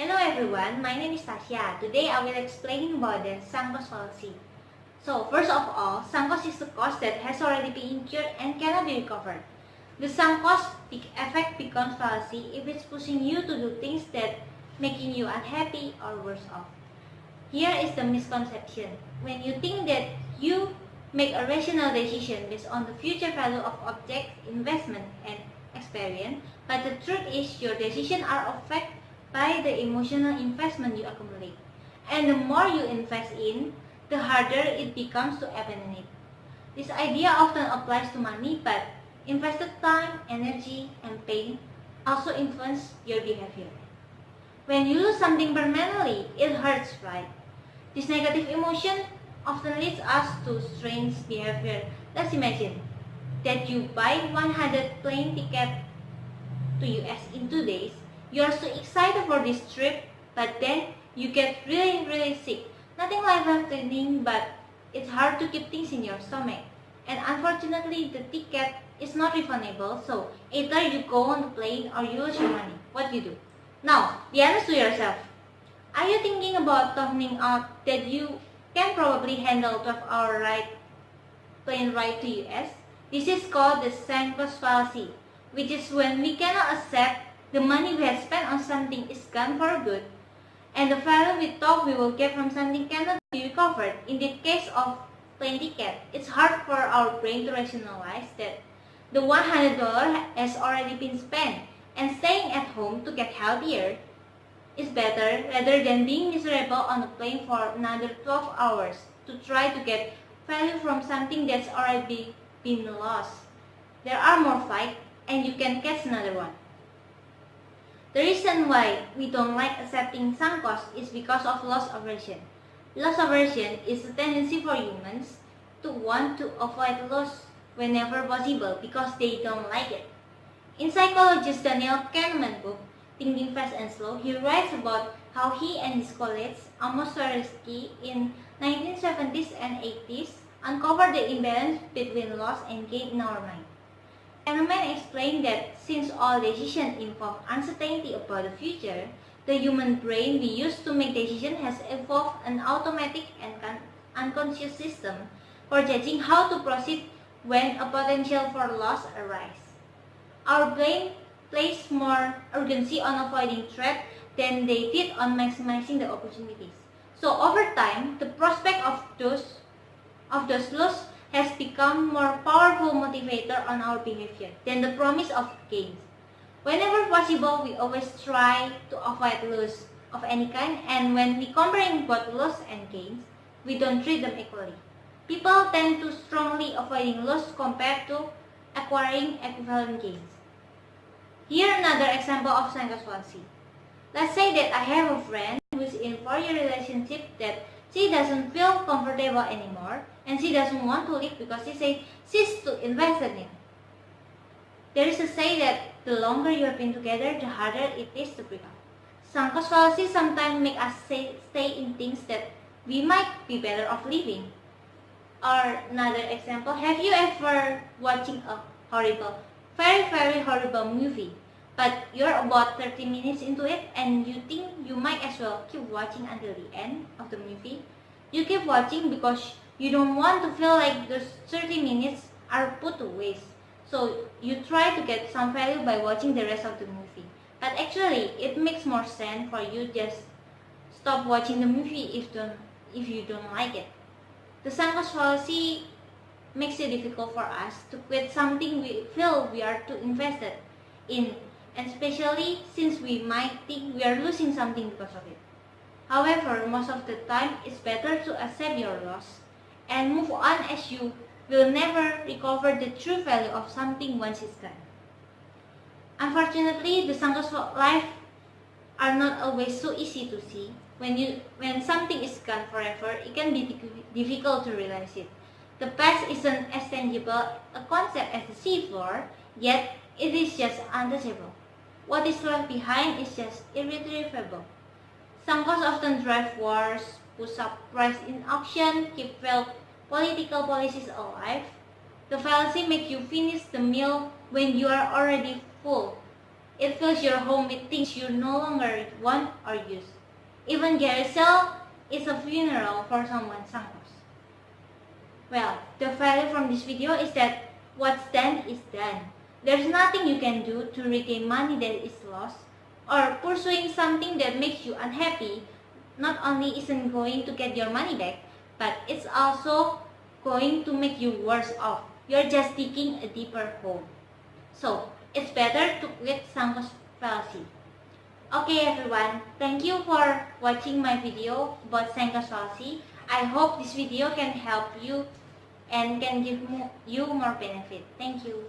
Hello everyone, my name is Tasha. Today I will explain about the sunk cost fallacy. So first of all, sunk cost is the cost that has already been incurred and cannot be recovered. The sunk cost effect becomes fallacy if it's pushing you to do things that making you unhappy or worse off. Here is the misconception. When you think that you make a rational decision based on the future value of object, investment, and experience, but the truth is your decisions are affected by the emotional investment you accumulate. And the more you invest in, the harder it becomes to abandon it. This idea often applies to money, but invested time, energy, and pain also influence your behavior. When you lose something permanently, it hurts, right? This negative emotion often leads us to strange behavior. Let's imagine that you buy 100 plane ticket to US in 2 days. You are so excited for this trip, but then you get really sick. Nothing life-threatening, but it's hard to keep things in your stomach. And unfortunately, the ticket is not refundable, so either you go on the plane or you lose your money. What do you do? Now, be honest to yourself. Are you thinking about toughening out that you can probably handle 12-hour plane ride to US? This is called the sunk cost fallacy, which is when we cannot accept the money we have spent on something is gone for good, and the value we thought we will get from something cannot be recovered. In the case of plane ticket, it's hard for our brain to rationalize that the $100 has already been spent, and staying at home to get healthier is better rather than being miserable on a plane for another 12 hours to try to get value from something that's already been lost. There are more flights and you can catch another one. The reason why we don't like accepting sunk cost is because of loss aversion. Loss aversion is a tendency for humans to want to avoid loss whenever possible because they don't like it. In psychologist Daniel Kahneman's book, Thinking Fast and Slow, he writes about how he and his colleagues, Amos Tversky, in 1970s and 80s, uncovered the imbalance between loss and gain in our mind. Kahneman explained that since all decisions involve uncertainty about the future, the human brain we use to make decisions has evolved an automatic and unconscious system for judging how to proceed when a potential for loss arises. Our brain placed more urgency on avoiding threat than they did on maximizing the opportunities. So over time, the prospect of those loss has become more powerful motivator on our behavior than the promise of gains. Whenever possible, we always try to avoid loss of any kind, and when we comparing both loss and gains, we don't treat them equally. People tend to strongly avoiding loss compared to acquiring equivalent gains. Here another example of sunk cost fallacy. Let's say that I have a friend who is in a 4-year relationship that she doesn't feel comfortable anymore and she doesn't want to leave because she says she's too invested in. There is a say that the longer you have been together, the harder it is to break up. Sunk cost fallacy sometimes make us stay in things that we might be better off leaving. Or another example, have you ever watching a very horrible movie, but you're about 30 minutes into it and you think you might as well keep watching until the end of the movie? You keep watching because you don't want to feel like those 30 minutes are put to waste. So you try to get some value by watching the rest of the movie. But actually, it makes more sense for you just stop watching the movie if you don't like it. The sunk cost fallacy makes it difficult for us to quit something we feel we are too invested in, and especially since we might think we are losing something because of it. However, most of the time it's better to accept your loss and move on, as you will never recover the true value of something once it's gone. Unfortunately, the sunk cost of life are not always so easy to see. When something is gone forever, it can be difficult to realize it. The past isn't as tangible a concept as the seafloor, yet it is just untouchable. What is left behind is just irretrievable. Sunk costs often drive wars, push up price in auction, keep failed political policies alive. The fallacy makes you finish the meal when you are already full. It fills your home with things you no longer want or use. Even carousel is a funeral for someone's sunk cost. Well, the value from this video is that what's done is done. There's nothing you can do to regain money that is lost, or pursuing something that makes you unhappy not only isn't going to get your money back, but it's also going to make you worse off. You're just digging a deeper hole. So, it's better to quit sunk cost fallacy. Okay everyone, thank you for watching my video about sunk cost fallacy. I hope this video can help you and can give you more benefit. Thank you.